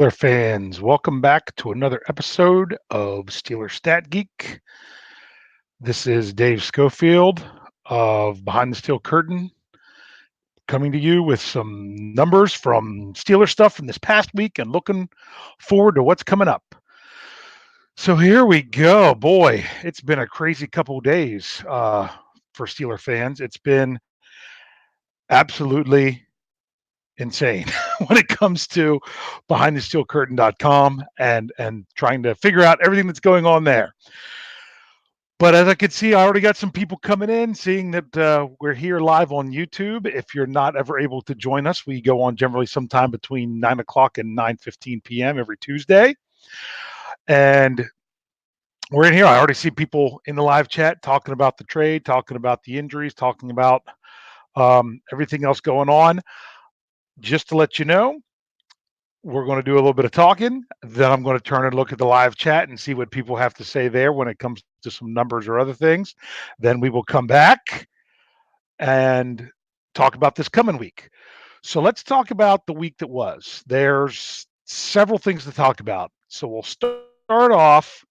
Steeler fans, welcome back to another episode of Steeler Stat Geek. This is Dave Schofield of Behind the Steel Curtain coming to you with some numbers from Steeler stuff from this past week and looking forward to what's coming up. So here we go. Boy, it's been a crazy couple of days for Steeler fans. It's been absolutely insane when it comes to behindthesteelcurtain.com and trying to figure out everything that's going on there. But as I could see, I already got some people coming in, seeing that we're here live on YouTube. If you're not ever able to join us, we go on generally sometime between 9 o'clock and 9:15 p.m. every Tuesday. And we're in here. I already see people in the live chat talking about the trade, talking about the injuries, talking about everything else going on. Just to let you know, we're going to do a little bit of talking. Then I'm going to turn and look at the live chat and see what people have to say there when it comes to some numbers or other things. Then we will come back and talk about this coming week. So let's talk about the week that was. There's several things to talk about. So we'll start off,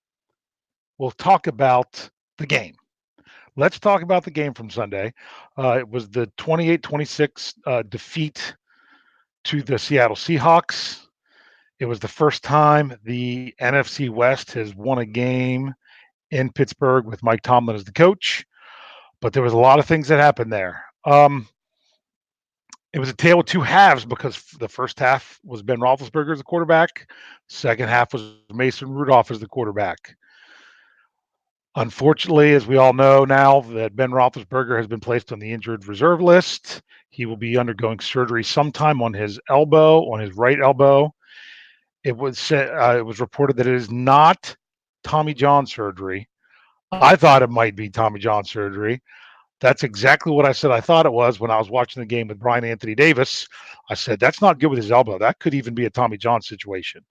we'll talk about the game. Let's talk about the game from Sunday. It was the 28-26 defeat to the Seattle Seahawks. It was the first time the NFC West has won a game in Pittsburgh with Mike Tomlin as the coach, but there was a lot of things that happened there. It was a tale of two halves because the first half was Ben Roethlisberger as the quarterback. Second half was Mason Rudolph as the quarterback. Unfortunately, as we all know now, that Ben Roethlisberger has been placed on the injured reserve list. He will be undergoing surgery sometime on his elbow, on his right elbow. It was reported that it is not Tommy John surgery. I thought it might be Tommy John surgery. That's exactly what I said I thought it was when I was watching the game with Brian Anthony Davis. I said, that's not good with his elbow. That could even be a Tommy John situation.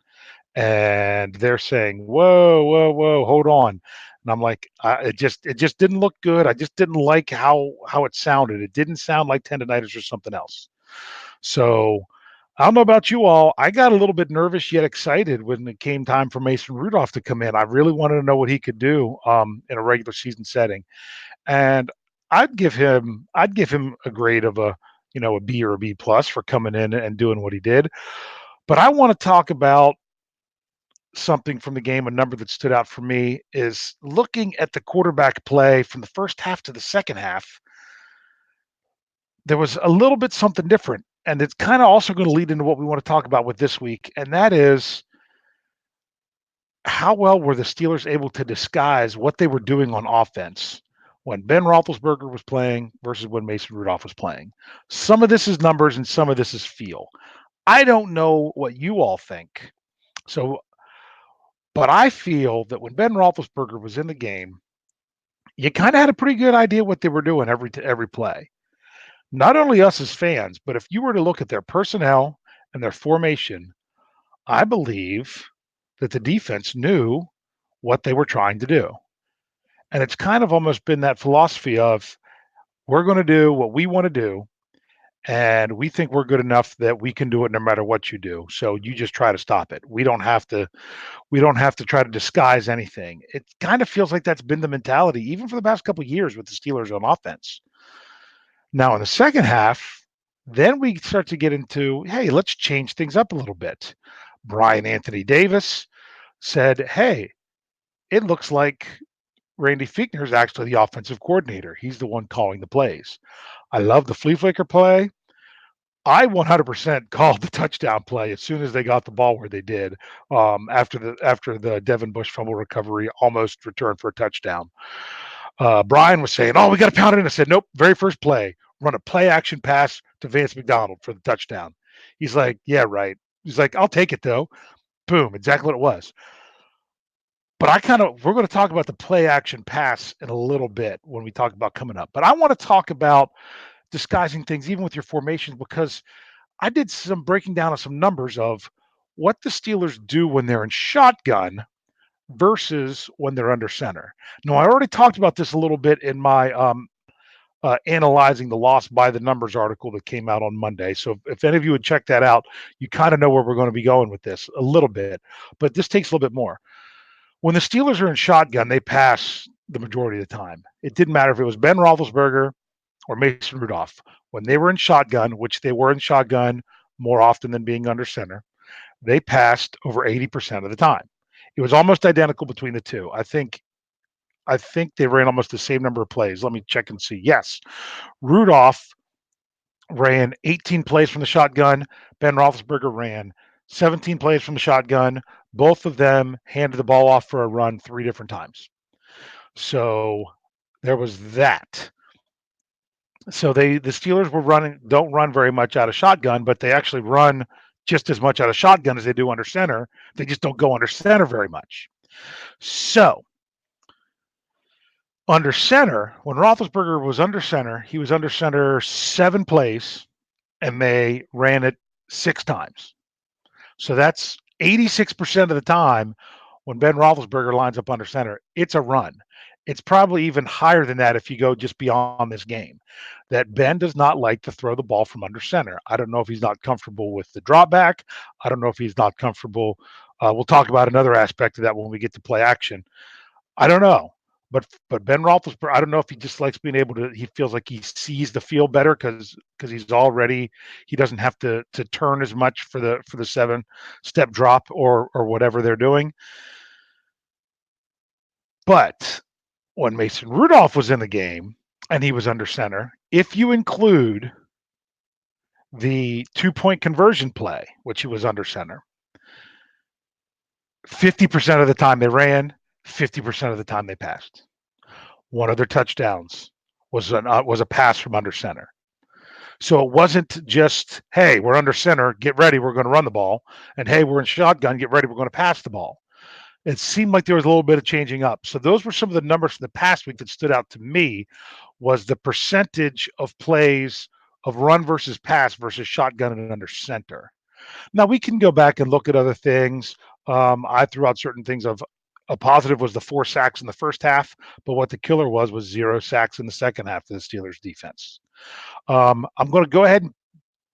And they're saying, whoa, whoa, whoa, hold on. And I'm like, it just didn't look good. I just didn't like how it sounded. It didn't sound like tendonitis or something else. So I don't know about you all. I got a little bit nervous yet excited when it came time for Mason Rudolph to come in. I really wanted to know what he could do in a regular season setting, and I'd give him a grade of a B or a B plus for coming in and doing what he did. But I want to talk about something from the game. A number that stood out for me is looking at the quarterback play from the first half to the second half. There was a little bit something different. And it's kind of also going to lead into what we want to talk about with this week. And that is, how well were the Steelers able to disguise what they were doing on offense when Ben Roethlisberger was playing versus when Mason Rudolph was playing? Some of this is numbers and some of this is feel. I don't know what you all think. So, but I feel that when Ben Roethlisberger was in the game, you kind of had a pretty good idea what they were doing every play. Not only us as fans, but if you were to look at their personnel and their formation, I believe that the defense knew what they were trying to do. And it's kind of almost been that philosophy of, we're going to do what we want to do, and we think we're good enough that we can do it no matter what you do. So you just try to stop it. We don't have to try to disguise anything. It kind of feels like that's been the mentality even for the past couple of years with the Steelers on offense. Now in the second half, then we start to get into, hey, let's change things up a little bit. Brian Anthony Davis said, hey, it looks like Randy Fichtner is actually the offensive coordinator. He's the one calling the plays. I love the flea flicker play. I 100% called the touchdown play as soon as they got the ball where they did, after the Devin Bush fumble recovery almost returned for a touchdown. Brian was saying, "Oh, we got to pound it in." I said, "Nope." Very first play, run a play action pass to Vance McDonald for the touchdown. He's like, "Yeah, right." He's like, "I'll take it though." Boom, exactly what it was. But we're going to talk about the play action pass in a little bit when we talk about coming up. But I want to talk about disguising things even with your formations, because I did some breaking down of some numbers of what the Steelers do when they're in shotgun versus when they're under center. Now, I already talked about this a little bit in my analyzing the loss by the numbers article that came out on Monday. So if any of you would check that out, you kind of know where we're going to be going with this a little bit. But this takes a little bit more. When the Steelers are in shotgun, they pass the majority of the time. It didn't matter if it was Ben Roethlisberger or Mason Rudolph. When they were in shotgun, which they were in shotgun more often than being under center, they passed over 80% of the time. It was almost identical between the two. I think they ran almost the same number of plays. Let me check and see. Yes, Rudolph ran 18 plays from the shotgun. Ben Roethlisberger ran 17 plays from the shotgun. Both of them handed the ball off for a run 3 different times. So there was that. So the Steelers don't run very much out of shotgun, but they actually run just as much out of shotgun as they do under center. They just don't go under center very much. So under center, when Roethlisberger was under center, he was under center 7 plays, and they ran it 6 times. So that's 86% of the time when Ben Roethlisberger lines up under center, it's a run. It's probably even higher than that if you go just beyond this game. That Ben does not like to throw the ball from under center. I don't know if he's not comfortable with the drop back. I don't know if he's not comfortable. We'll talk about another aspect of that when we get to play action. I don't know. But Ben Roethlisberger, I don't know if he just likes being able to. He feels like he sees the field better because he's already, he doesn't have to turn as much for the 7-step drop or whatever they're doing. But when Mason Rudolph was in the game and he was under center, if you include the 2-point conversion play, which he was under center, 50% of the time they ran, 50% of the time they passed. One of their touchdowns was a pass from under center. So it wasn't just, hey, we're under center, get ready, we're going to run the ball, and hey, we're in shotgun, get ready, we're going to pass the ball. It seemed like there was a little bit of changing up. So those were some of the numbers from the past week that stood out to me, was the percentage of plays of run versus pass versus shotgun and under center. Now we can go back and look at other things. I threw out certain things of a positive was the 4 sacks in the first half, but what the killer was 0 sacks in the second half of the Steelers defense. I'm going to go ahead and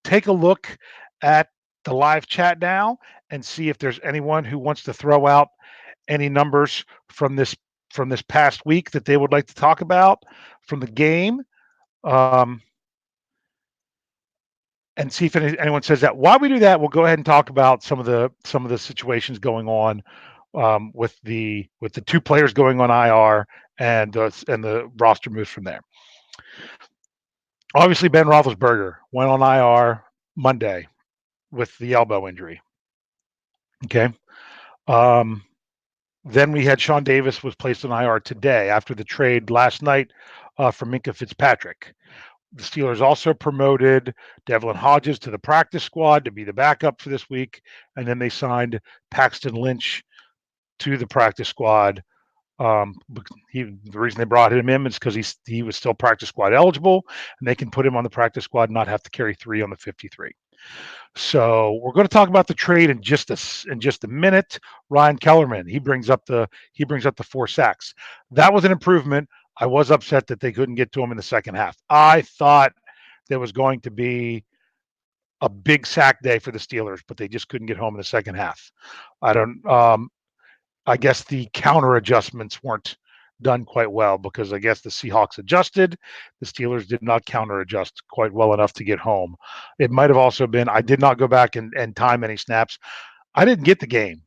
take a look at the live chat now and see if there's anyone who wants to throw out any numbers from this past week that they would like to talk about from the game. And see if anyone says that. While we do that, we'll go ahead and talk about some of the situations going on with the 2 players going on IR and the roster moves from there. Obviously, Ben Roethlisberger went on IR Monday with the elbow injury. Okay. Then we had Sean Davis was placed on IR today after the trade last night for Minkah Fitzpatrick. The Steelers also promoted Devlin Hodges to the practice squad to be the backup for this week, and then they signed Paxton Lynch to the practice squad. The reason they brought him in is because he was still practice squad eligible, and they can put him on the practice squad and not have to carry 3 on the 53. So we're going to talk about the trade in just a minute. Ryan Kellerman, he brings up the 4 sacks. That was an improvement. I was upset that they couldn't get to him in the second half. I thought there was going to be a big sack day for the Steelers, but they just couldn't get home in the second half. I guess the counter adjustments weren't done quite well because I guess the Seahawks adjusted. The Steelers did not counter adjust quite well enough to get home. It might have also been, I did not go back and time any snaps. I didn't get the game.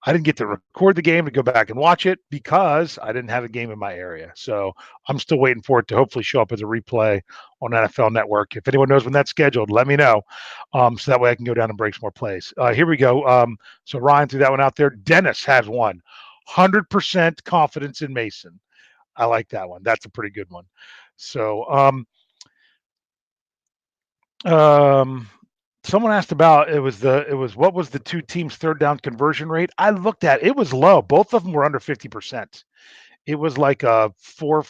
I didn't get to record the game to go back and watch it because I didn't have a game in my area. So I'm still waiting for it to hopefully show up as a replay on NFL Network. If anyone knows when that's scheduled, let me know. So that way I can go down and break some more plays. Here we go. So Ryan threw that one out there. Dennis has one. 100% confidence in Mason. I like that one. That's a pretty good one. So someone asked about it was what was the 2 teams' third down conversion rate? I looked at it was low. Both of them were under 50%. It was like a 4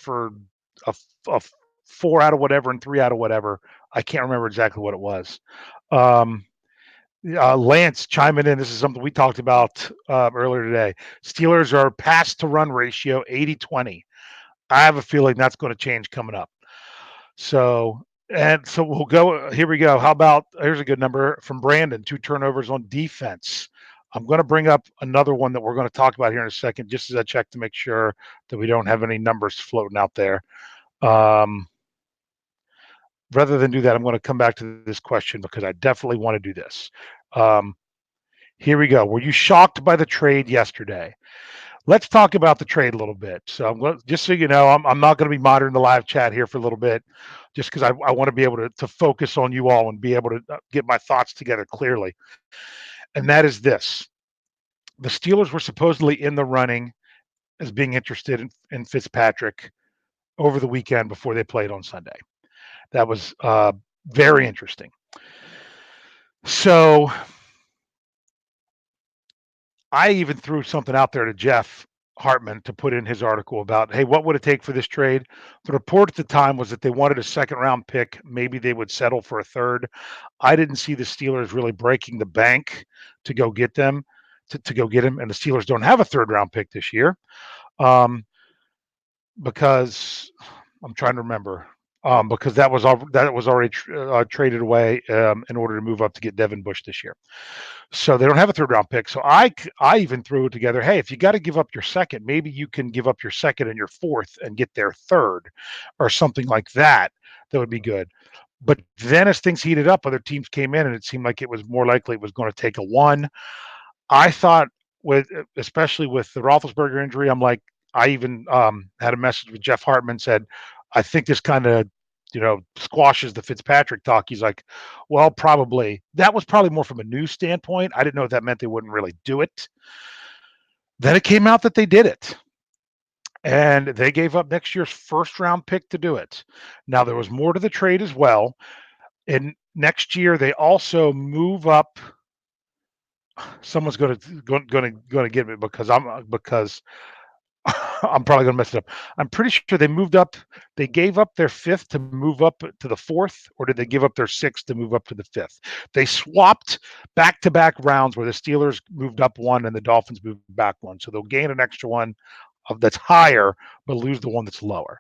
out of whatever and 3 out of whatever. I can't remember exactly what it was. Lance chiming in. This is something we talked about earlier today. Steelers are pass to run ratio 80-20. I have a feeling that's going to change coming up. So we'll go. Here we go. How about here's a good number from Brandon: 2 turnovers on defense. I'm going to bring up another one that we're going to talk about here in a second, just as I check to make sure that we don't have any numbers floating out there. Rather than do that, I'm going to come back to this question because I definitely want to do this. Here we go. Were you shocked by the trade yesterday? Let's talk about the trade a little bit. So just so you know, I'm not going to be monitoring the live chat here for a little bit, just because I want to be able to focus on you all and be able to get my thoughts together clearly. And that is this: the Steelers were supposedly in the running as being interested in Fitzpatrick over the weekend before they played on Sunday. That was very interesting. So I even threw something out there to Jeff Hartman to put in his article about, hey, what would it take for this trade? The report at the time was that they wanted a second round pick. Maybe they would settle for a third. I didn't see the Steelers really breaking the bank to go get them, to go get him. And the Steelers don't have a third round pick this year because I'm trying to remember. Because that was already traded away in order to move up to get Devin Bush this year. So they don't have a third round pick. So I even threw it together. Hey, if you got to give up your second, maybe you can give up your second and your fourth and get their third or something like that. That would be good. But then as things heated up, other teams came in and it seemed like it was more likely it was going to take a one. I thought especially with the Roethlisberger injury, I'm like, I even had a message with Jeff Hartman, said, I think this kind of, squashes the Fitzpatrick talk. He's like, well, probably. That was probably more from a news standpoint. I didn't know if that meant they wouldn't really do it. Then it came out that they did it. And they gave up next year's first round pick to do it. Now, there was more to the trade as well. And next year, they also move up. Someone's going to get me because I'm probably going to mess it up. I'm pretty sure they moved up. They gave up their fifth to move up to the fourth, or did they give up their sixth to move up to the fifth? They swapped back-to-back rounds where the Steelers moved up one and the Dolphins moved back one. So they'll gain an extra one that's higher, but lose the one that's lower.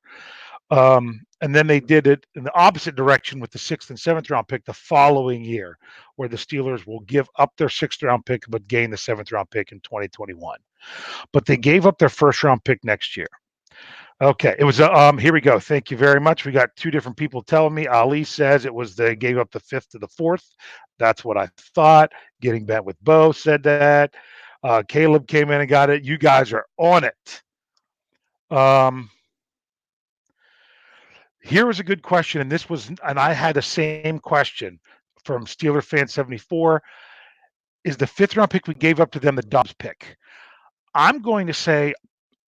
And then they did it in the opposite direction with the sixth and seventh round pick the following year, where the Steelers will give up their sixth round pick but gain the seventh round pick in 2021. But they gave up their first round pick next year. Okay, it was here we go. Thank you very much. We got two different people telling me. Ali says it was they gave up the fifth to the fourth. That's what I thought. Getting bent with Bo said that. Caleb came in and got it. You guys are on it. Here was a good question, and I had the same question from Steeler fan 74. Is the fifth round pick we gave up to them the Dobbs pick? I'm going to say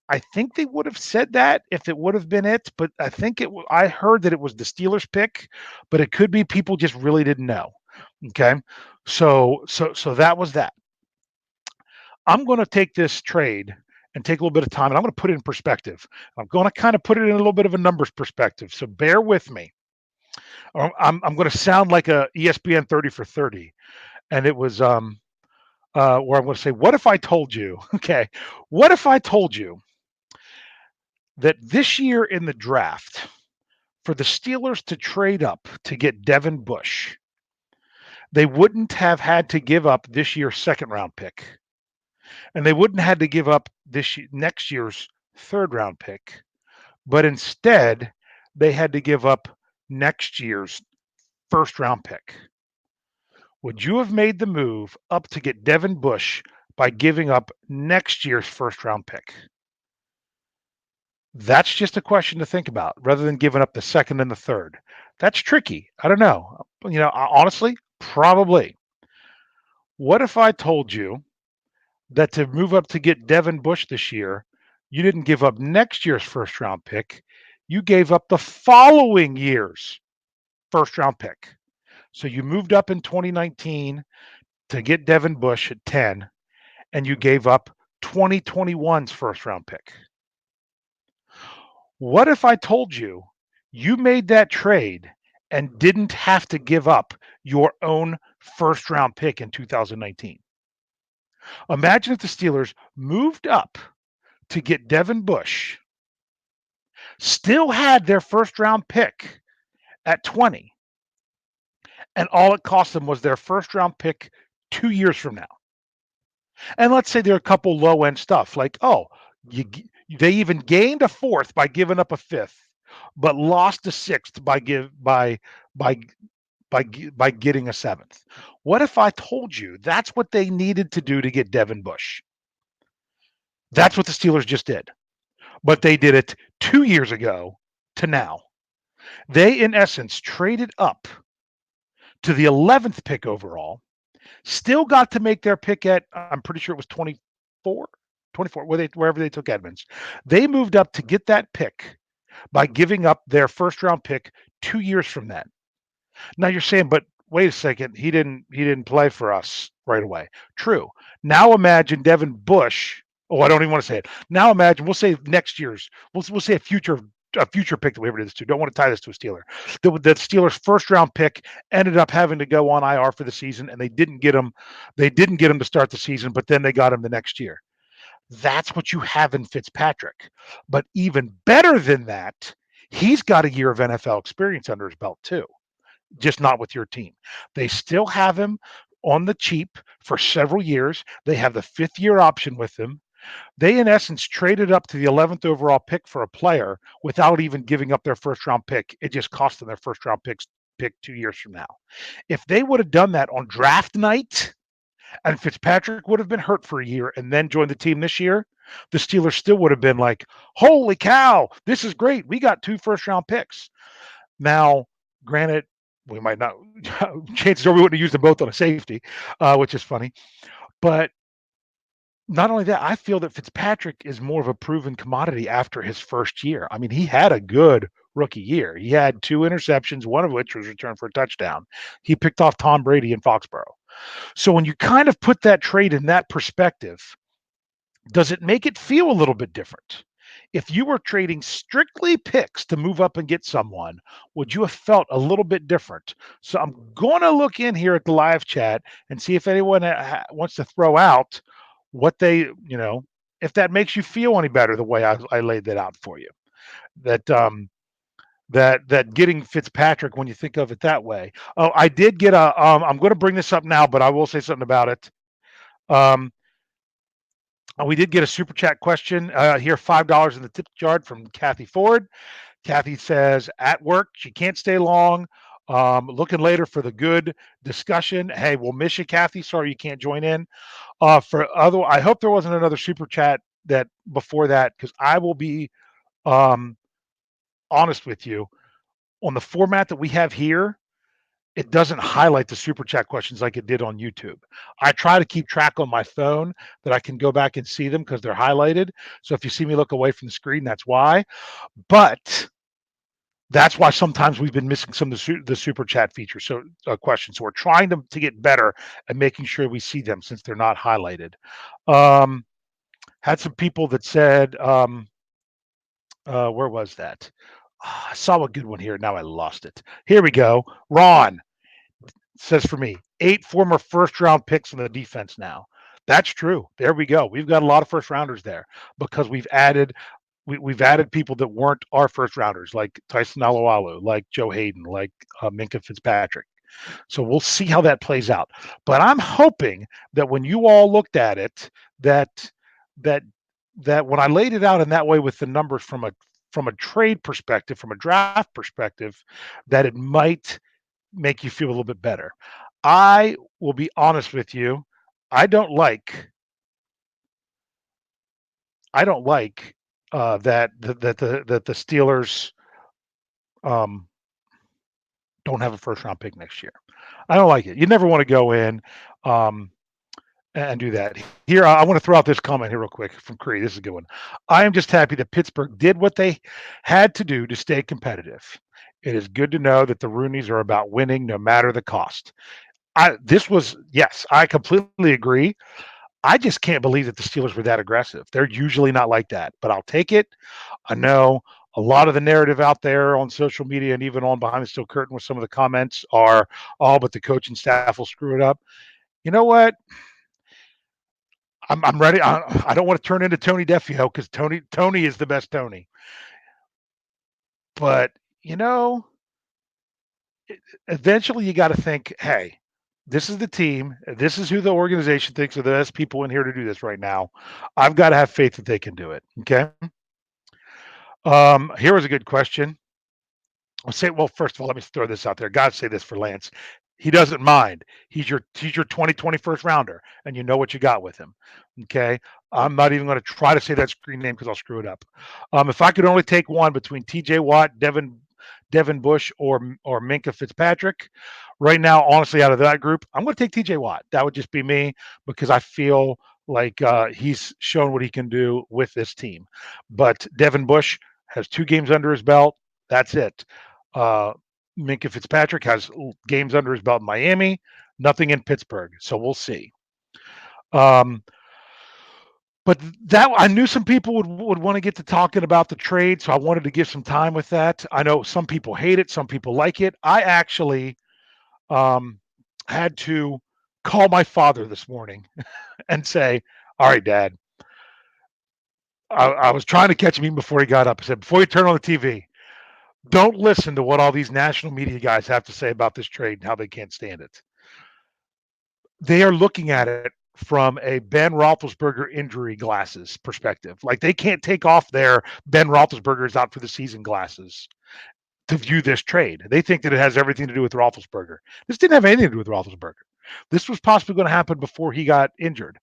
I think they would have said that if it would have been it, but I think I heard that it was the Steelers pick, but it could be people just really didn't know. Okay, so that was that. I'm going to take this trade and take a little bit of time, and I'm going to put it in perspective. I'm going to kind of put it in a little bit of a numbers perspective. So bear with me. I'm going to sound like a ESPN 30 for 30, and it was where I'm going to say, what if I told you? Okay, what if I told you that this year in the draft, for the Steelers to trade up to get Devin Bush, they wouldn't have had to give up this year's second round pick, and they wouldn't have had to give up next year's third round pick, but instead they had to give up next year's first round pick. Would you have made the move up to get Devin Bush by giving up next year's first round pick? That's just a question to think about rather than giving up the second and the third. That's tricky. I don't know. Honestly, probably. What if I told you that to move up to get Devin Bush this year, you didn't give up next year's first round pick, you gave up the following year's first round pick. So you moved up in 2019 to get Devin Bush at 10, and you gave up 2021's first round pick. What if I told you you made that trade and didn't have to give up your own first round pick in 2019? Imagine if the Steelers moved up to get Devin Bush, still had their first round pick, at 20, and all it cost them was their first round pick 2 years from now. And let's say there are a couple low end stuff like, oh, they even gained a fourth by giving up a fifth, but lost a sixth by by getting a seventh. What if I told you that's what they needed to do to get Devin Bush? That's what the Steelers just did, but they did it 2 years ago to now. They, in essence, traded up to the 11th pick overall, still got to make their pick at, I'm pretty sure it was 24, 24, wherever they took Edmonds. They moved up to get that pick by giving up their first round pick 2 years from then. Now you're saying, but wait a second, he didn't play for us right away. True. Now imagine Devin Bush. Oh, I don't even want to say it. Now imagine, we'll say next year's, we'll say a future pick that we ever did this to. Don't want to tie this to a Steeler. The Steelers' first round pick ended up having to go on IR for the season, and they didn't get him. They didn't get him to start the season, but then they got him the next year. That's what you have in Fitzpatrick. But even better than that, he's got a year of NFL experience under his belt too, just not with your team. They still have him on the cheap for several years. They have the fifth year option with him. They, in essence, traded up to the 11th overall pick for a player without even giving up their first round pick. It just cost them their first round pick 2 years from now. If they would have done that on draft night and Fitzpatrick would have been hurt for a year and then joined the team this year, the Steelers still would have been like, holy cow, this is great. We got 2 first round picks. Now, granted, we might not, chances are we wouldn't have used them both on a safety, which is funny. But not only that, I feel that Fitzpatrick is more of a proven commodity after his first year. I mean, he had a good rookie year. He had 2 interceptions, one of which was returned for a touchdown. He picked off Tom Brady in Foxborough. So when you kind of put that trade in that perspective, does it make it feel a little bit different? If you were trading strictly picks to move up and get someone, would you have felt a little bit different? So I'm going to look in here at the live chat and see if anyone wants to throw out what they, if that makes you feel any better the way I laid that out for you. That that getting Fitzpatrick, when you think of it that way. Oh, I did get a. I'm going to bring this up now, but I will say something about it. Um, we did get a super chat question here, $5 in the tip jar from Kathy Ford. Kathy says, at work, she can't stay long. Looking later for the good discussion. Hey, we'll miss you, Kathy. Sorry you can't join in. I hope there wasn't another super chat that before that, because I will be um, honest with you. On the format that we have here, it doesn't highlight the super chat questions like it did on YouTube. I try to keep track on my phone that I can go back and see them because they're highlighted. So if you see me look away from the screen, that's why. But that's why sometimes we've been missing some of the super chat feature questions. So we're trying to get better at making sure we see them since they're not highlighted. Had some people that said, where was that? I saw a good one here. Now I lost it. Here we go. Ron says for me, 8 former first round picks in the defense now. That's true. There we go. We've got a lot of first rounders there because we've added people that weren't our first rounders, like Tyson Alualu, like Joe Hayden, like Minkah Fitzpatrick. So we'll see how that plays out. But I'm hoping that when you all looked at it, that that when I laid it out in that way with the numbers from a trade perspective, from a draft perspective, that it might make you feel a little bit better. I will be honest with you. I don't like that the Steelers don't have a first round pick next year. I don't like it. You never want to go in and do that. Here, I want to throw out this comment here real quick from Creed. This is a good one. I am just happy that Pittsburgh did what they had to do to stay competitive. It is good to know that the Rooneys are about winning no matter the cost. Yes, I completely agree. I just can't believe that the Steelers were that aggressive. They're usually not like that, but I'll take it. I know a lot of the narrative out there on social media and even on behind the steel curtain with some of the comments are, oh, but the coaching staff will screw it up. You know what? I'm ready. I don't want to turn into Tony Defeo because Tony is the best Tony. But you know, eventually you got to think, hey, this is the team. This is who the organization thinks are the best people in here to do this right now. I've got to have faith that they can do it. Okay. Here was a good question. I'll say, well, first of all, let me throw this out there. God say this for Lance. He doesn't mind. He's your 2020 first rounder, and you know what you got with him. Okay. I'm not even going to try to say that screen name because I'll screw it up. If I could only take one between TJ Watt, Devin Bush, or Minkah Fitzpatrick, right now, honestly, out of that group, I'm going to take TJ Watt. That would just be me because I feel like he's shown what he can do with this team. But Devin Bush has 2 games under his belt. That's it. Uh, Minkah Fitzpatrick has games under his belt in Miami, nothing in Pittsburgh. So we'll see. Um, but that I knew some people would want to get to talking about the trade, so I wanted to give some time with that. I know some people hate it, some people like it. I actually um, had to call my father this morning and say, "All right, Dad." I was trying to catch him even before he got up. I said, "Before you turn on the TV, don't listen to what all these national media guys have to say about this trade and how they can't stand it. They are looking at it from a Ben Roethlisberger injury glasses perspective. Like they can't take off their Ben Roethlisberger is out for the season glasses to view this trade. They think that it has everything to do with Roethlisberger. This didn't have anything to do with Roethlisberger. This was possibly going to happen before he got injured.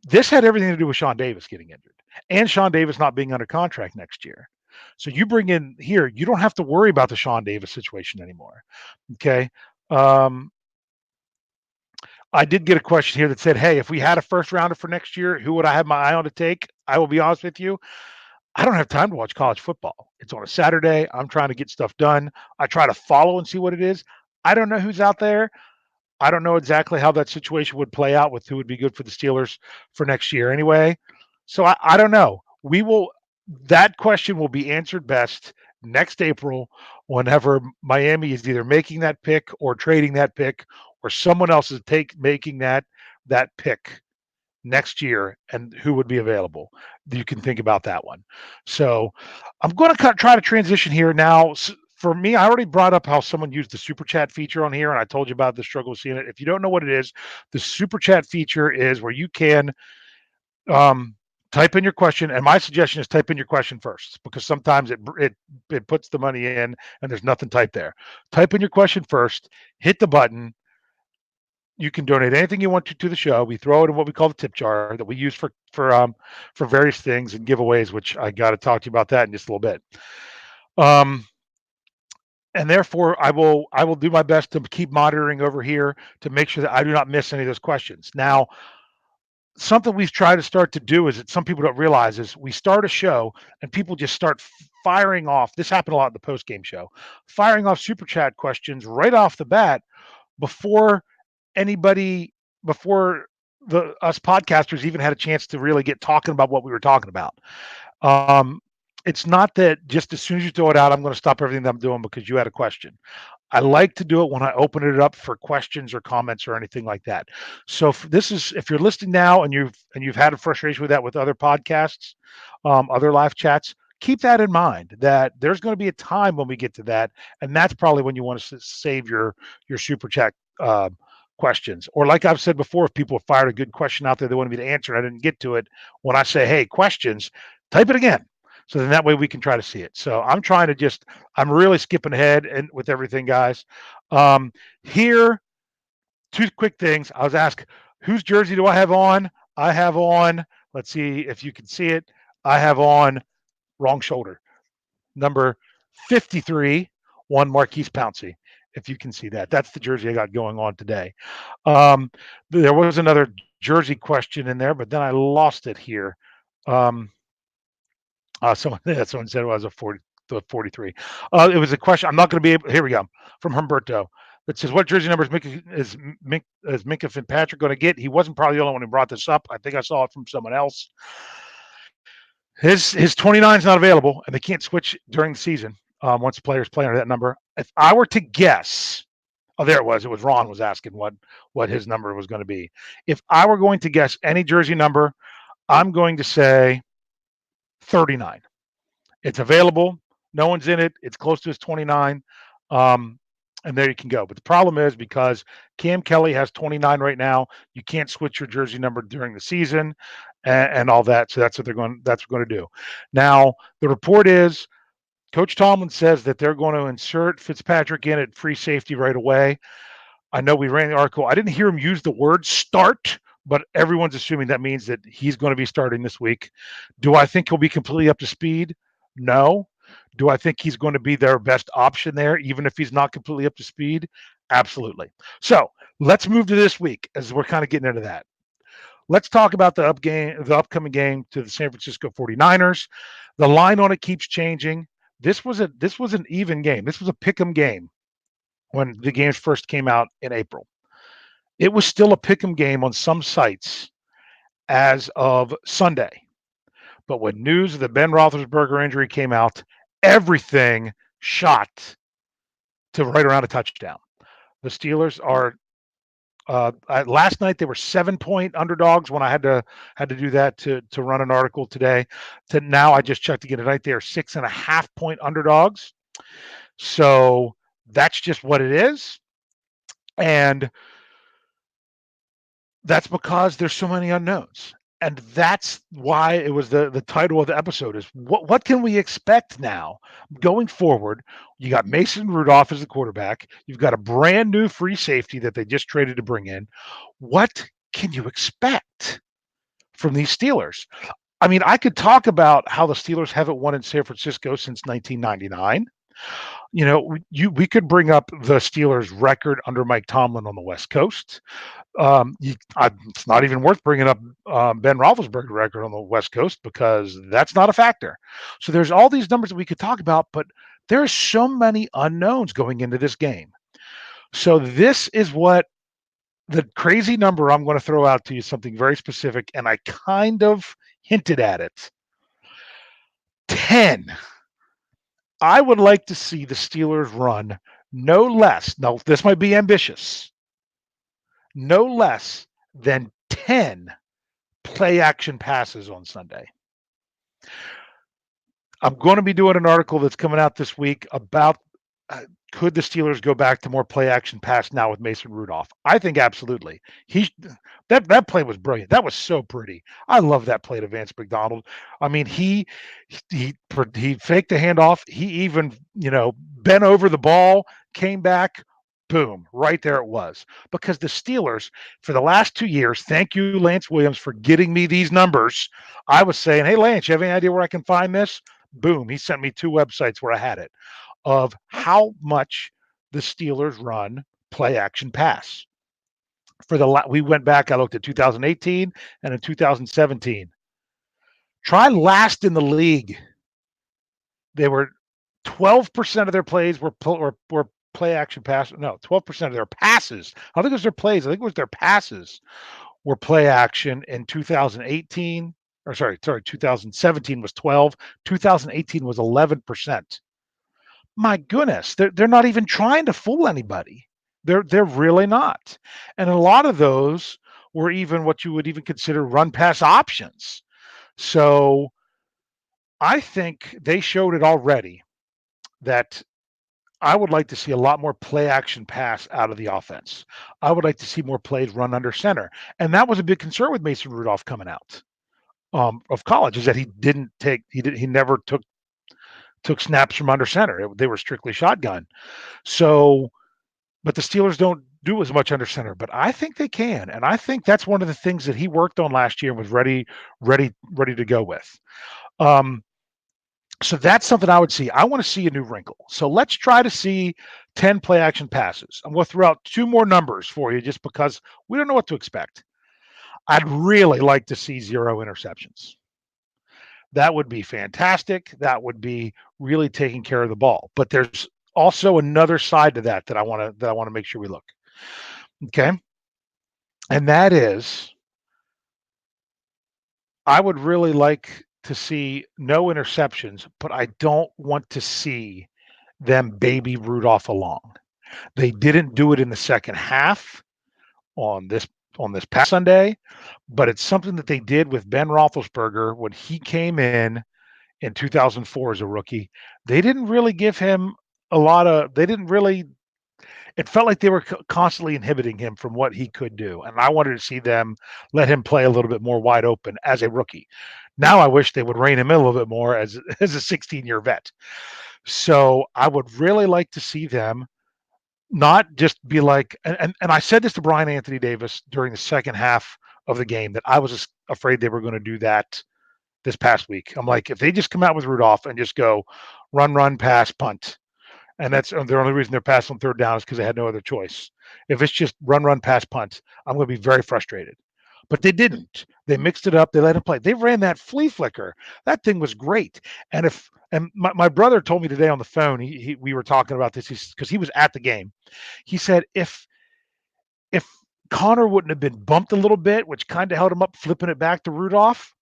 This had everything to do with Sean Davis getting injured and Sean Davis not being under contract next year. So you bring in here, you don't have to worry about the Sean Davis situation anymore. Okay. Um, I did get a question here that said, "Hey, if we had a first rounder for next year, who would I have my eye on to take?" I will be honest with you. I don't have time to watch college football. It's on a Saturday. I'm trying to get stuff done. I try to follow and see what it is. I don't know who's out there. I don't know exactly how that situation would play out with who would be good for the Steelers for next year anyway. So I don't know. We will that question will be answered best next April whenever Miami is either making that pick or trading that pick or someone else is making that pick next year and who would be available. You can think about that one. So I'm going to try to transition here now. For me, I already brought up how someone used the super chat feature on here, and I told you about the struggle of seeing it. If you don't know what it is, the super chat feature is where you can um, type in your question, and my suggestion is type in your question first because sometimes it puts the money in and there's nothing typed there. Type in your question first, hit the button, you can donate anything you want to the show. We throw it in what we call the tip jar that we use for various things and giveaways, which I got to talk to you about that in just a little bit. Um, and therefore, I will do my best to keep monitoring over here to make sure that I do not miss any of those questions. Now, something we've tried to start to do is that some people don't realize is we start a show and people just start firing off. This happened a lot in the post game show, firing off super chat questions right off the bat before anybody before the us podcasters even had a chance to really get talking about what we were talking about. Um, it's not that just as soon as you throw it out, I'm going to stop everything that I'm doing because you had a question. I like to do it when I open it up for questions or comments or anything like that. So if you're listening now and you've had a frustration with that with other podcasts, other live chats, keep that in mind that there's going to be a time when we get to that, and that's probably when you want to save your super chat questions. Or like I've said before, if people have fired a good question out there they wanted me to answer and I didn't get to it, when I say, "Hey, questions," type it again. So then that way we can try to see it. So I'm really skipping ahead and with everything, guys. Here, 2 quick things. I was asked, whose jersey do I have on? I have on, let's see if you can see it. I have on wrong shoulder, number 53, one Marquise Pouncey. If you can see that, that's the jersey I got going on today. Um, there was another jersey question in there, but then I lost it here. Um, someone said it was the 43. It was a question. I'm not going to be able. Here we go from Humberto. That says, "What jersey number is Minkah Fitzpatrick going to get?" He wasn't probably the only one who brought this up. I think I saw it from someone else. His 29 is not available, and they can't switch during the season once players play under that number. If I were to guess, oh, there it was. It was Ron was asking what his number was going to be. If I were going to guess any jersey number, I'm going to say 39. It's available. No one's in it. It's close to his 29. Um, and there you can go. But the problem is because Cam Kelly has 29 right now, you can't switch your jersey number during the season and all that. So that's what they're going. That's what we're going to do. Now the report is Coach Tomlin says that they're going to insert Fitzpatrick in at free safety right away. I know we ran the article. I didn't hear him use the word start, but everyone's assuming that means that he's going to be starting this week. Do I think he'll be completely up to speed? No. Do I think he's going to be their best option there, even if he's not completely up to speed? Absolutely. So let's move to this week as we're kind of getting into that. Let's talk about the upcoming game to the San Francisco 49ers. The line on it keeps changing. This was an even game. This was a pick'em game when the games first came out in April. It was still a pick'em game on some sites as of Sunday. But when news of the Ben Roethlisberger injury came out, everything shot to right around a touchdown. The Steelers are last night they were 7-point underdogs when I had to do that to run an article today. To now I just checked again tonight they are 6.5-point underdogs. So that's just what it is. And that's because there's so many unknowns. And that's why it was the title of the episode is what can we expect now going forward? You got Mason Rudolph as the quarterback. You've got a brand new free safety that they just traded to bring in. What can you expect from these Steelers? I mean, I could talk about how the Steelers haven't won in San Francisco since 1999. You know, we could bring up the Steelers' record under Mike Tomlin on the West Coast. It's not even worth bringing up Ben Roethlisberger's record on the West Coast because that's not a factor. So there's all these numbers that we could talk about, but there's so many unknowns going into this game. So this is what the crazy number I'm going to throw out to you, something very specific, and I kind of hinted at it. 10. I would like to see the Steelers run no less. Now, this might be ambitious. No less than 10 play action passes on Sunday. I'm going to be doing an article that's coming out this week about could the Steelers go back to more play action pass now with Mason Rudolph? I think absolutely. That play was brilliant. That was so pretty. I love that play to Vance McDonald. I mean, he faked the handoff. He even, bent over the ball, came back, boom, right there it was. Because the Steelers, for the last 2 years, thank you, Lance Williams, for getting me these numbers. I was saying, hey, Lance, you have any idea where I can find this? Boom, he sent me 2 websites where I had it of how much the Steelers run play action pass. We went back, I looked at 2018 and in 2017. Try last in the league. They were 12% of their plays were play action pass. No, 12% of their passes. I don't think it was their plays. I think it was their passes were play action in 2018. Or sorry, 2017 was 12. 2018 was 11%. My goodness, they're not even trying to fool anybody. They're really not. And a lot of those were even what you would even consider run pass options. So I think they showed it already that I would like to see a lot more play action pass out of the offense. I would like to see more plays run under center. And that was a big concern with Mason Rudolph coming out of college is that he never took snaps from under center. They were strictly shotgun. So, but the Steelers don't do as much under center, but I think they can. And I think that's one of the things that he worked on last year and was ready to go with. So that's something I would see. I want to see a new wrinkle. So let's try to see 10 play action passes. I'm going to throw out 2 more numbers for you just because we don't know what to expect. I'd really like to see 0 interceptions. That would be fantastic. That would be really taking care of the ball. But there's also another side to that I want to make sure we look. Okay? And that is I would really like to see no interceptions, but I don't want to see them baby Rudolph along. They didn't do it in the second half on this past Sunday, but it's something that they did with Ben Roethlisberger when he came in 2004 as a rookie. They didn't really give him they didn't really it felt like they were constantly inhibiting him from what he could do. And I wanted to see them let him play a little bit more wide open as a rookie. Now I wish they would rein him in a little bit more as as a 16-year vet. So I would really like to see them not just be like, and I said this to Brian Anthony Davis during the second half of the game that I was just afraid they were going to do that this past week. I'm like, if they just come out with Rudolph and just go run, pass, punt, and that's the only reason they're passing on third down is because they had no other choice. If it's just run, pass, punt, I'm going to be very frustrated. But they didn't. They mixed it up. They let him play. They ran that flea flicker. That thing was great. And my brother told me today on the phone, we were talking about this because he was at the game. He said if Connor wouldn't have been bumped a little bit, which kind of held him up, flipping it back to Rudolph,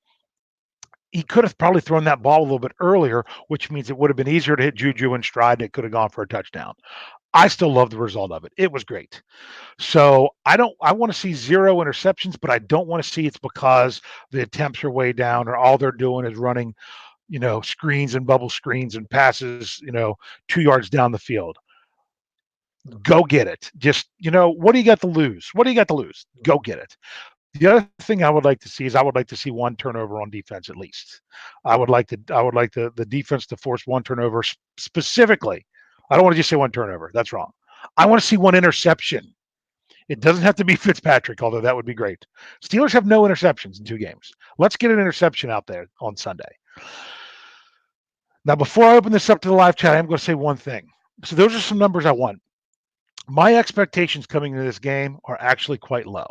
he could have probably thrown that ball a little bit earlier, which means it would have been easier to hit Juju in stride and it could have gone for a touchdown. I still love the result of it. It was great. So I want to see 0 interceptions, but I don't want to see it's because the attempts are way down or all they're doing is running, screens and bubble screens and passes, 2 yards down the field. Go get it. Just, what do you got to lose? What do you got to lose? Go get it. The other thing I would like to see is I would like to see one turnover on defense at least. I would like the defense to force one turnover specifically. I don't want to just say one turnover. That's wrong. I want to see one interception. It doesn't have to be Fitzpatrick, although that would be great. Steelers have no interceptions in 2 games. Let's get an interception out there on Sunday. Now, before I open this up to the live chat, I'm going to say one thing. So those are some numbers I want. My expectations coming into this game are actually quite low.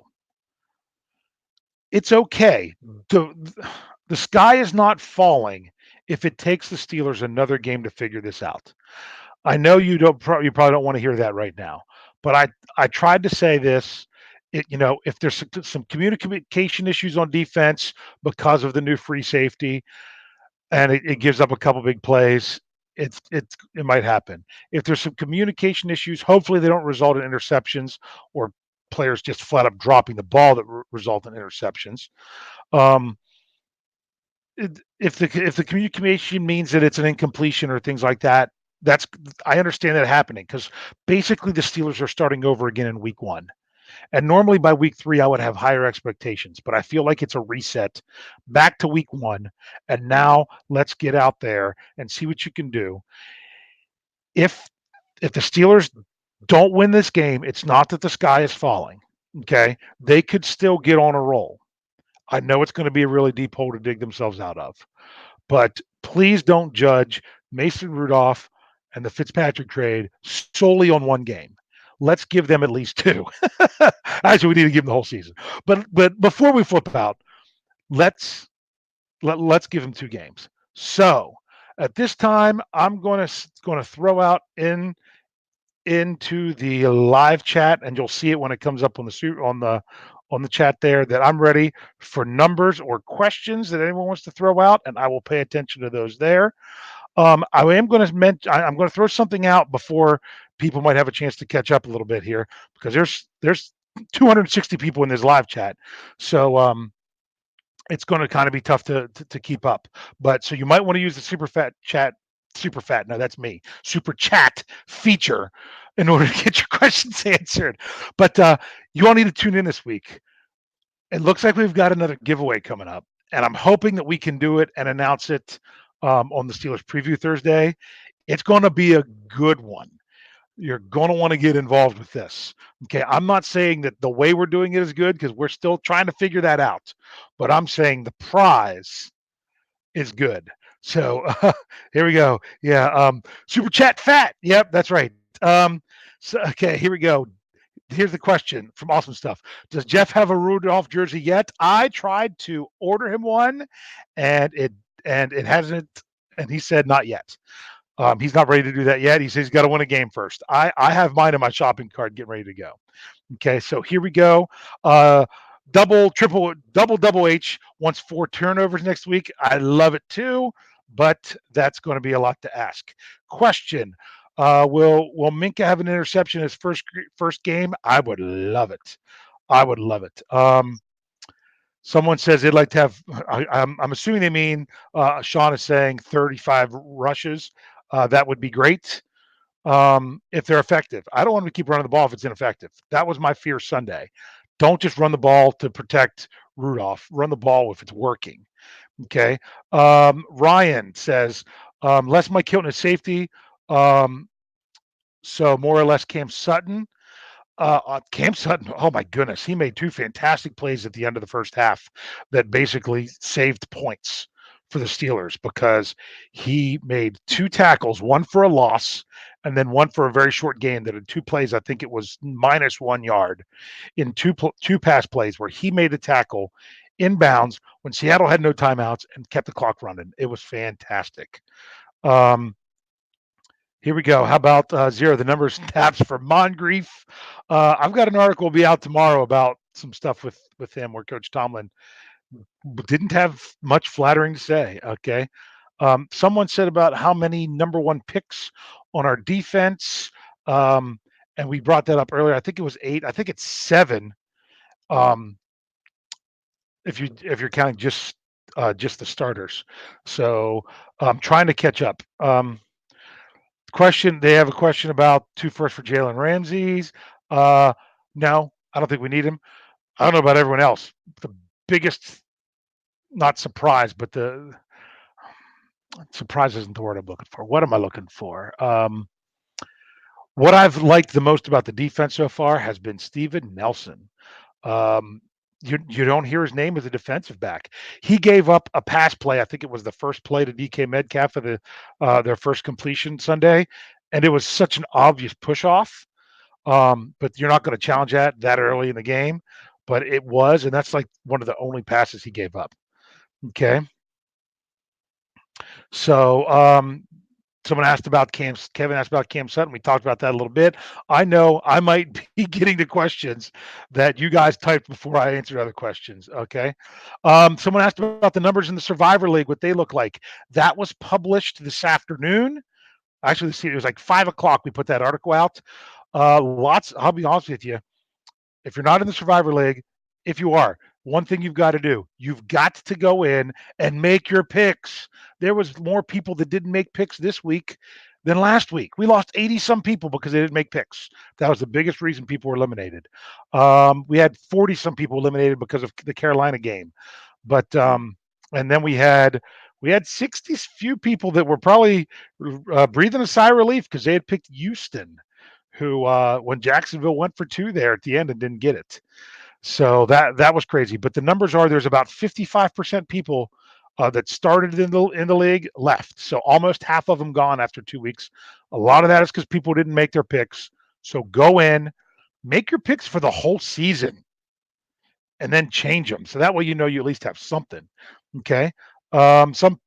It's okay. The sky is not falling if it takes the Steelers another game to figure this out. I know you probably don't want to hear that right now, but I tried to say this. If there's some communication issues on defense because of the new free safety, and it gives up a couple big plays, it might happen. If there's some communication issues, hopefully they don't result in interceptions or players just flat up dropping the ball that result in interceptions. If the communication means that it's an incompletion or things like that, I understand that happening because basically the Steelers are starting over again in week 1. And normally by week 3, I would have higher expectations, but I feel like it's a reset back to week 1. And now let's get out there and see what you can do. If the Steelers don't win this game, it's not that the sky is falling. Okay. They could still get on a roll. I know it's going to be a really deep hole to dig themselves out of, but please don't judge Mason Rudolph and the Fitzpatrick trade solely on one game. Let's give them at least 2. Actually, we need to give them the whole season. But before we flip out, let's give them 2 games. So at this time, I'm going to throw out into the live chat, and you'll see it when it comes up on the chat there, that I'm ready for numbers or questions that anyone wants to throw out, and I will pay attention to those there. I'm going to throw something out before people might have a chance to catch up a little bit here, because there's 260 people in this live chat, so it's going to kind of be tough to keep up. But so you might want to use the super fat. No, that's me. Super chat feature in order to get your questions answered. But you all need to tune in this week. It looks like we've got another giveaway coming up, and I'm hoping that we can do it and announce it on the Steelers Preview Thursday. It's going to be a good one. You're going to want to get involved with this. Okay, I'm not saying that the way we're doing it is good because we're still trying to figure that out, but I'm saying the prize is good. So here we go. Yeah, super chat fat. Yep, that's right. Okay, here we go. Here's the question from Awesome Stuff. Does Jeff have a Rudolph jersey yet? I tried to order him one, and it hasn't. And he said not yet. He's not ready to do that yet. He says he's got to win a game first. I have mine in my shopping cart, getting ready to go. Okay, so here we go. Double H wants 4 turnovers next week. I love it too, but that's going to be a lot to ask. Question: Will Minkah have an interception in his first game? I would love it. I would love it. Someone says they'd like to have. I'm assuming they mean Sean is saying 35 rushes. That would be great. if they're effective. I don't want them to keep running the ball if it's ineffective. That was my fear Sunday. Don't just run the ball to protect Rudolph. Run the ball if it's working. Okay. Ryan says, less Mike Hilton at safety. Um, so more or less Cam Sutton. Cam Sutton, oh my goodness, he made two fantastic plays at the end of the first half that basically saved points for the Steelers because he made two tackles, one for a loss and then one for a very short gain that in two plays, I think it was -1 yard in two pass plays where he made a tackle inbounds when Seattle had no timeouts and kept the clock running. It was fantastic. Um, Here we go. How about Zero, the number of snaps for Moncrief? I've got an article will be out tomorrow about some stuff with him where Coach Tomlin didn't have much flattering to say. Okay. Someone said about how many number one picks on our defense. Um, and we brought that up earlier. I think it was 8. I think it's 7. Um, if you're counting just the starters. So I'm trying to catch up. Question. They have a question about 2 firsts for Jalen Ramsey's. No, I don't think we need him. I don't know about everyone else. The biggest, not surprise, but the surprise isn't the word I'm looking for. What am I looking for? What I've liked the most about the defense so far has been Steven Nelson. Um, you don't hear his name as a defensive back. He gave up a pass play. I think it was the first play to DK Metcalf for their first completion Sunday, and it was such an obvious push off. But you're not going to challenge that early in the game. But it was, and that's like one of the only passes he gave up. Okay, so someone asked about Kevin asked about Cam Sutton. We talked about that a little bit. I know I might be getting the questions that you guys typed before I answered other questions. Okay. Someone asked about the numbers in the Survivor League, what they look like. That was published this afternoon. Actually, it was like 5 o'clock. We put that article out. I'll be honest with you. If you're not in the Survivor League, if you are, one thing you've got to do, you've got to go in and make your picks. There was more people that didn't make picks this week than last week. We lost 80 some people because they didn't make picks. That was the biggest reason people were eliminated. We had 40 some people eliminated because of the Carolina game. But and then we had 60 few people that were probably breathing a sigh of relief because they had picked Houston, who when Jacksonville went for 2 there at the end and didn't get it. So that was crazy. But the numbers are there's about 55% people that started in the league left. So almost half of them gone after 2 weeks. A lot of that is because people didn't make their picks. So go in, make your picks for the whole season, and then change them. So that way you know you at least have something. Okay. Some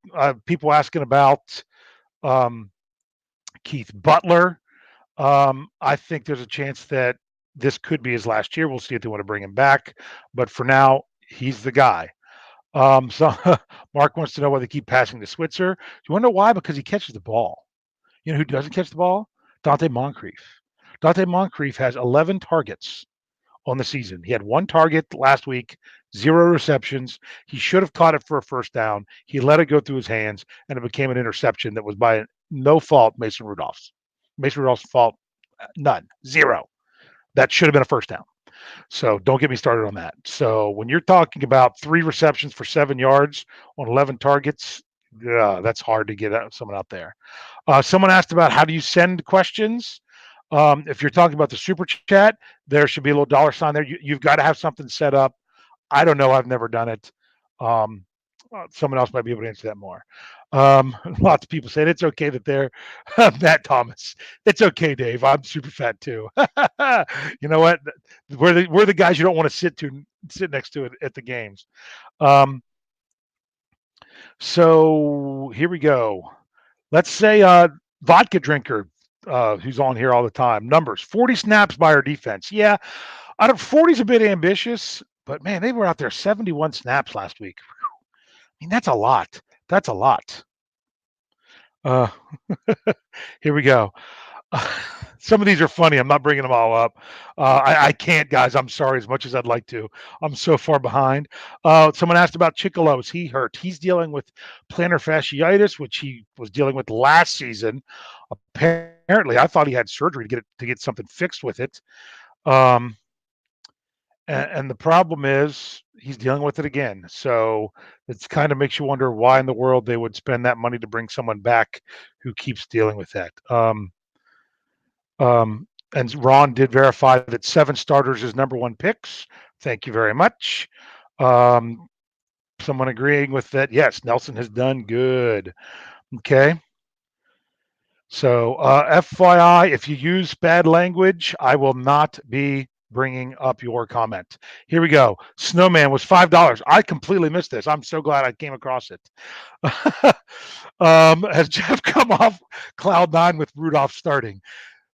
people asking about um, Keith Butler. I think there's a chance that this could be his last year. We'll see if they want to bring him back. But for now, he's the guy. So Mark wants to know why they keep passing to Switzer. Do you want to know why? Because he catches the ball. You know who doesn't catch the ball? Dante Moncrief. Dante Moncrief has 11 targets on the season. He had 1 target last week, 0 receptions. He should have caught it for a first down. He let it go through his hands, and it became an interception that was by no fault Mason Rudolph's. Mason Rudolph's fault, none, 0. That should have been a first down. So don't get me started on that. So when you're talking about 3 receptions for 7 yards on 11 targets, yeah, that's hard to get someone out there. Someone asked about how do you send questions. If you're talking about the super chat, there should be a little $sign there. You've got to have something set up. I don't know. I've never done it. Um, Someone else might be able to answer that more. Lots of people saying it's okay that they're Matt Thomas. It's okay, Dave. I'm super fat too. You know what? We're the guys you don't want to sit next to it at the games. So here we go. Let's say vodka drinker who's on here all the time. Numbers 40 snaps by our defense. Yeah, out of 40 is a bit ambitious, but man, they were out there 71 snaps last week. I mean, that's a lot. That's a lot. Uh, Here we go. Some of these are funny. I'm not bringing them all up. I can't, guys. I'm sorry as much as I'd like to. I'm so far behind. Someone asked about Chicolo. Is he hurt? He's dealing with plantar fasciitis, which he was dealing with last season. Apparently, I thought he had surgery to get something fixed with it. Um, and the problem is he's dealing with it again. So it's kind of makes you wonder why in the world they would spend that money to bring someone back who keeps dealing with that. Um, and Ron did verify that 7 starters is number 1 picks. Thank you very much. Um, someone agreeing with that. Yes, Nelson has done good. Okay. So, FYI, if you use bad language, I will not be bringing up your comment. Here we go. Snowman was $5. I completely missed this. I'm so glad I came across it. Has Jeff come off cloud 9 with Rudolph starting?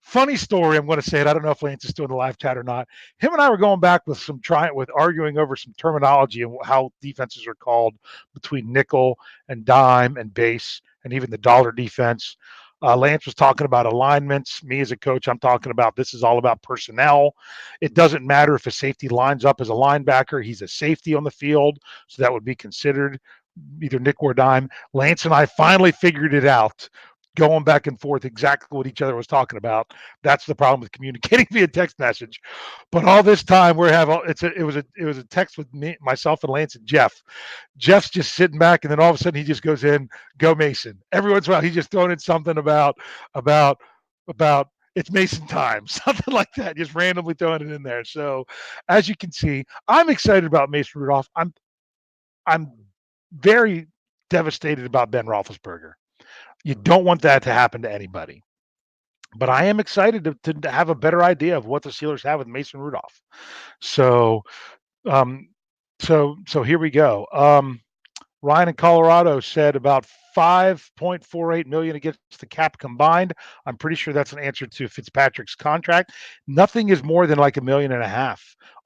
Funny story. I'm going to say it. I don't know if Lance is still in the live chat or not. Him and I were going back with arguing over some terminology and how defenses are called between nickel and dime and base and even the dollar defense. Lance was talking about alignments. Me as a coach, I'm talking about this is all about personnel. It doesn't matter if a safety lines up as a linebacker. He's a safety on the field, so that would be considered either nickel or dime. Lance and I finally figured it out, going back and forth exactly what each other was talking about. That's the problem with communicating via text message. But all this time we're having it was a text with me, myself, and Lance and Jeff. Jeff's just sitting back, and then all of a sudden he just goes in, "Go Mason!" Every once in a while he's just throwing in something about about it's Mason time, something like that, just randomly throwing it in there. So as you can see, I'm excited about Mason Rudolph. I'm very devastated about Ben Roethlisberger. You don't want that to happen to anybody. But I am excited to have a better idea of what the Steelers have with Mason Rudolph. So, um, so here we go. Ryan in Colorado said about 5.48 million against the cap combined. I'm pretty sure that's an answer to Fitzpatrick's contract. Nothing is more than like $1.5 million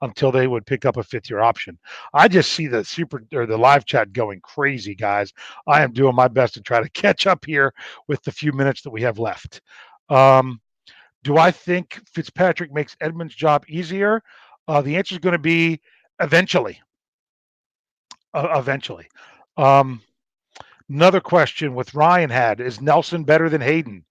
until they would pick up a 5th-year option. I just see the live chat going crazy, guys. I am doing my best to try to catch up here with the few minutes that we have left. Um, do I think Fitzpatrick makes Edmonds' job easier? The answer is going to be eventually. Eventually. Um, Another question with Ryan had, is Nelson better than Hayden?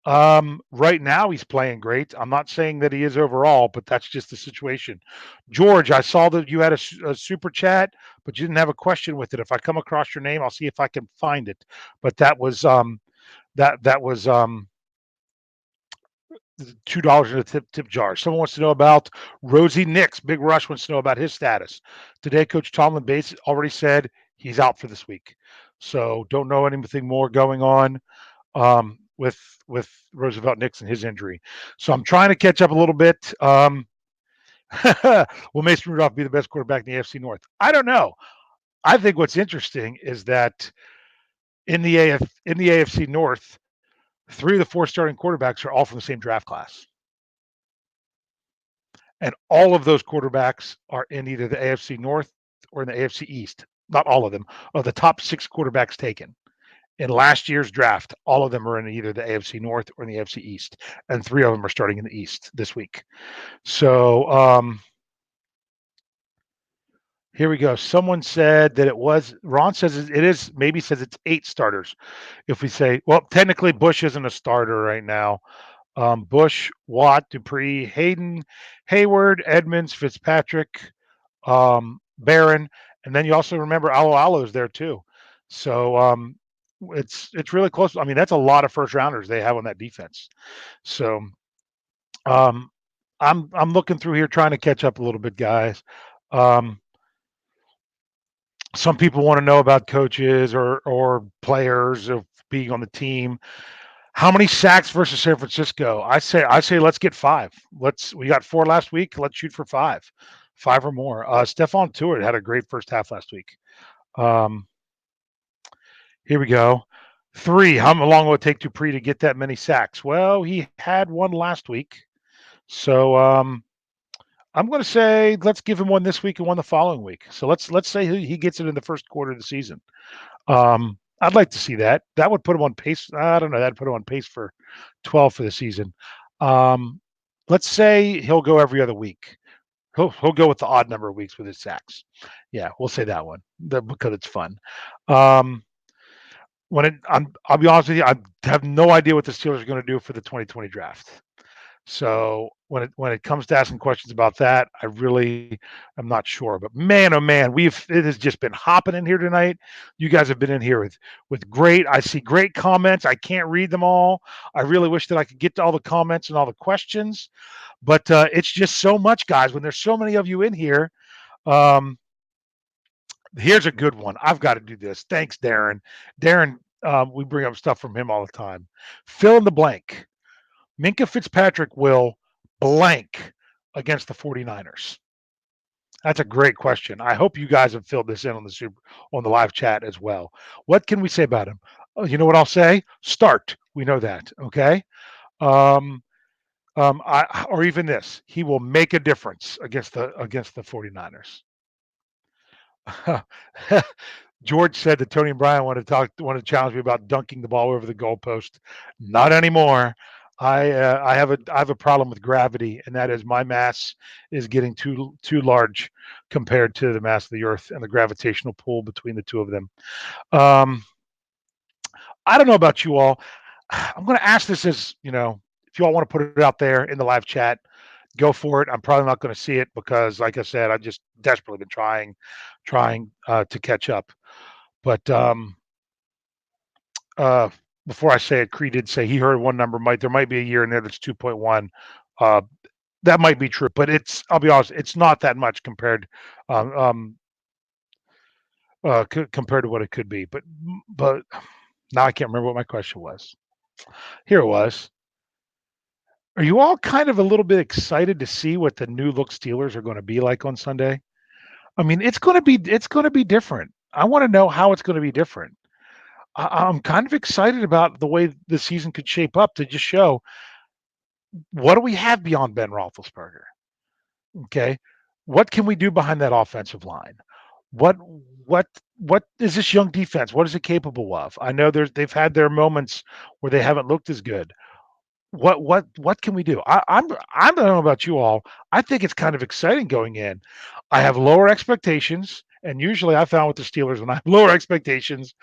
Right now he's playing great. I'm not saying that he is overall, but that's just the situation. George, I saw that you had a super chat, but you didn't have a question with it. If I come across your name, I'll see if I can find it. But that was $2 in a tip jar. Someone wants to know about Rosie Nix. Big Rush wants to know about his status. Today, Coach Tomlin Bates already said he's out for this week. So don't know anything more going on with Roosevelt Nix and his injury. So I'm trying to catch up a little bit. Will Mason Rudolph be the best quarterback in the AFC North? I don't know. I think what's interesting is that in the AFC North, 3 of the 4 starting quarterbacks are all from the same draft class. And all of those quarterbacks are in either the AFC North or in the AFC East. Not all of them, of the top 6 quarterbacks taken in last year's draft. All of them are in either the AFC North or in the AFC East, and 3 of them are starting in the East this week. So here we go. Someone said that it was. Ron says it is. Maybe says it's 8 starters. If we say, well, technically Bush isn't a starter right now. Bush, Watt, Dupree, Hayden, Hayward, Edmonds, Fitzpatrick, Barron, and then you also remember Alo's there too. So it's really close. I mean, that's a lot of first rounders they have on that defense. So um, I'm looking through here trying to catch up a little bit, guys. Some people want to know about coaches or players of being on the team. How many sacks versus San Francisco? I say let's get 5. We got 4 last week. Let's shoot for 5. 5 or more. Stephon Tuitt had a great first half last week. Here we go. 3. How long will it take Dupree to get that many sacks? Well, he had 1 last week. So I'm going to say let's give him 1 this week and 1 the following week. So let's say he gets it in the first quarter of the season. I'd like to see that. That would put him on pace. I don't know. That'd put him on pace for 12 for the season. Um, let's say he'll go every other week. He'll go with the odd number of weeks with his sacks. Yeah, we'll say that one because it's fun. Um, I'll be honest with you, I have no idea what the Steelers are going to do for the 2020 draft. So when it comes to asking questions about that, I really am not sure. But man, oh man, it has just been hopping in here tonight. You guys have been in here with great. I see great comments. I can't read them all. I really wish that I could get to all the comments and all the questions, but it's just so much, guys. When there's so many of you in here, um, here's a good one. I've got to do this. Thanks, Darren. Darren, we bring up stuff from him all the time. Fill in the blank. Minkah Fitzpatrick will blank against the 49ers? That's a great question. I hope you guys have filled this in on the live chat as well. What can we say about him? Oh, you know what I'll say? Start. We know that. Okay. Um, or even this. He will make a difference against the 49ers. George said that Tony and Brian wanted to challenge me about dunking the ball over the goalpost. Not anymore. I have a problem with gravity, and that is my mass is getting too large compared to the mass of the Earth and the gravitational pull between the two of them. Um, I don't know about you all. I'm going to ask this as if you all want to put it out there in the live chat, go for it. I'm probably not going to see it because, like I said, I've just desperately been trying to catch up. But uh, before I say it, Cree did say he heard one number. There might be a year in there that's 2.1. Uh, that might be true, but I'll be honest, it's not that much um, um, compared to what it could be. But now I can't remember what my question was. Here it was. Are you all kind of a little bit excited to see what the new look Steelers are going to be like on Sunday? I mean, it's going to be different. I want to know how it's going to be different. I'm kind of excited about the way the season could shape up to just show what do we have beyond Ben Roethlisberger. Okay, what can we do behind that offensive line? What what what is this young defense? What is it capable of? I know they've had their moments where they haven't looked as good. What can we do? I don't know about you all. I think it's kind of exciting going in. I have lower expectations, and usually I found with the Steelers when I have lower expectations,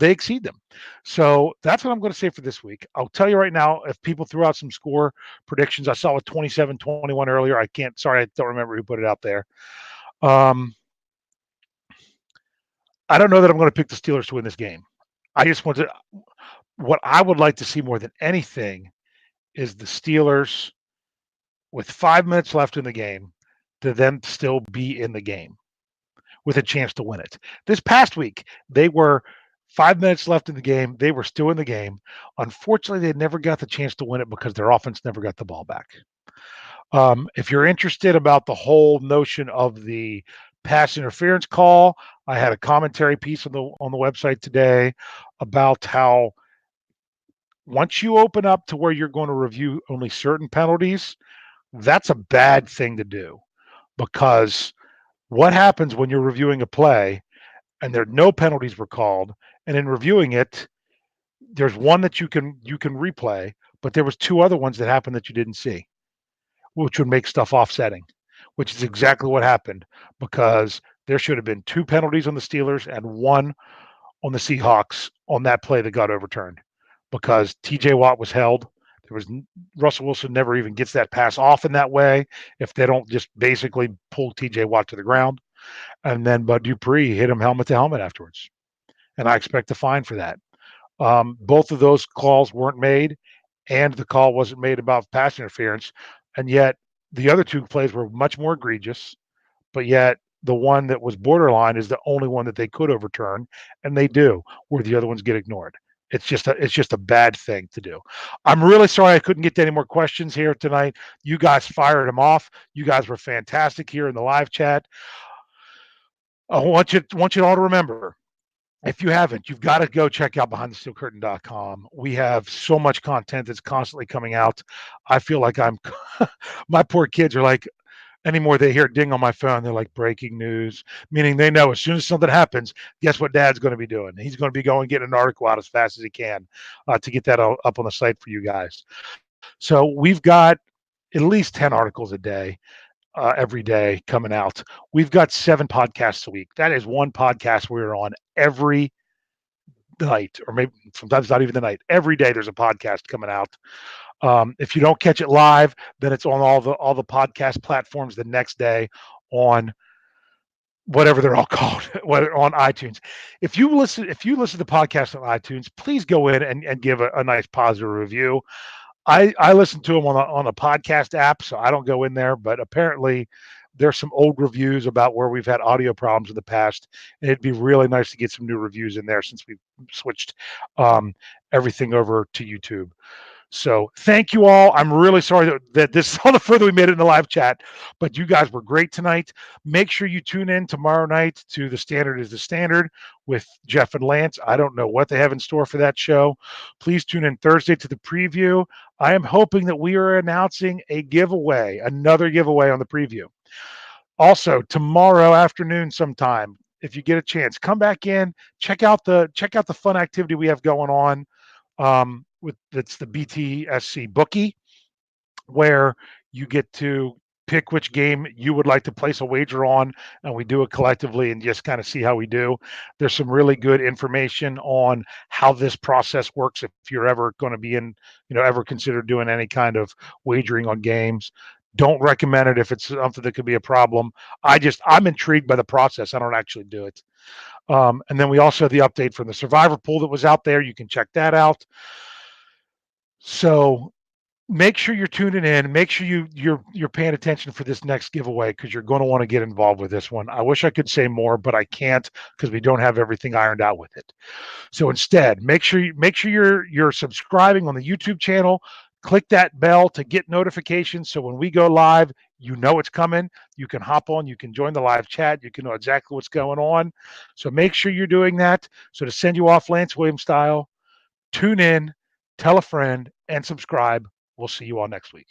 they exceed them. So that's what I'm going to say for this week. I'll tell you right now, if people threw out some score predictions, I saw with 27-21 earlier. Sorry, I don't remember who put it out there. I don't know that I'm going to pick the Steelers to win this game. What I would like to see more than anything is the Steelers with 5 minutes left in the game to them still be in the game with a chance to win it. This past week, they were 5 minutes left in the game. They were still in the game. Unfortunately, they never got the chance to win it because their offense never got the ball back. If you're interested about the whole notion of the pass interference call, I had a commentary piece on the website today about how once you open up to where you're going to review only certain penalties, that's a bad thing to do because what happens when you're reviewing a play and no penalties were called, and in reviewing it, there's one that you can replay, but there was two other ones that happened that you didn't see, which would make stuff offsetting, which is exactly what happened because there should have been two penalties on the Steelers and one on the Seahawks on that play that got overturned because TJ Watt was held. Russell Wilson never even gets that pass off in that way if they don't just basically pull TJ Watt to the ground. And then Bud Dupree hit him helmet to helmet afterwards. And I expect a fine for that. Both of those calls weren't made, and the call wasn't made about pass interference. And yet the other two plays were much more egregious, but yet the one that was borderline is the only one that they could overturn, and they do, where the other ones get ignored. It's just a bad thing to do. I'm really sorry I couldn't get to any more questions here tonight. You guys fired them off. You guys were fantastic here in the live chat. I want you all to remember, if you haven't, you've got to go check out behindthesteelcurtain.com. We have so much content that's constantly coming out. I feel like my poor kids are like, Anymore, they hear a ding on my phone. They're like breaking news, meaning they know as soon as something happens, guess what Dad's going to be doing? He's going to be going getting an article out as fast as he can to get that up on the site for you guys. So we've got at least 10 articles a day, every day coming out. We've got 7 podcasts a week. That is one podcast we're on every night, or maybe sometimes not even the night. Every day there's a podcast coming out. If you don't catch it live, then it's on all the podcast platforms the next day on whatever they're all called, whether on iTunes. If you listen to podcasts on iTunes, please go in and give a nice positive review. I listen to them on a podcast app, so I don't go in there. But apparently, there's some old reviews about where we've had audio problems in the past, and it'd be really nice to get some new reviews in there since we've switched um, everything over to YouTube. So thank you all. I'm really sorry that this is all the further we made it in the live chat, but you guys were great tonight. Make sure you tune in tomorrow night to The Standard is the Standard with Jeff and Lance. I don't know what they have in store for that show. Please tune in Thursday to the preview. I am hoping that we are announcing a giveaway, another giveaway on the preview. Also, tomorrow afternoon sometime, if you get a chance, come back in, check out the fun activity we have going on with that's the BTSC bookie, where you get to pick which game you would like to place a wager on, and we do it collectively and just kind of see how we do. There's some really good information on how this process works if you're ever going to be in, ever consider doing any kind of wagering on games. Don't recommend it if it's something that could be a problem. I'm intrigued by the process. I don't actually do it. And then we also have the update from the survivor pool that was out there. You can check that out. So make sure you're tuning in. Make sure you're paying attention for this next giveaway because you're going to want to get involved with this one. I wish I could say more, but I can't because we don't have everything ironed out with it. So instead, make sure you're subscribing on the YouTube channel. Click that bell to get notifications. So when we go live, you know it's coming. You can hop on. You can join the live chat. You can know exactly what's going on. So make sure you're doing that. So to send you off Lance Williams style, tune in, tell a friend, and subscribe. We'll see you all next week.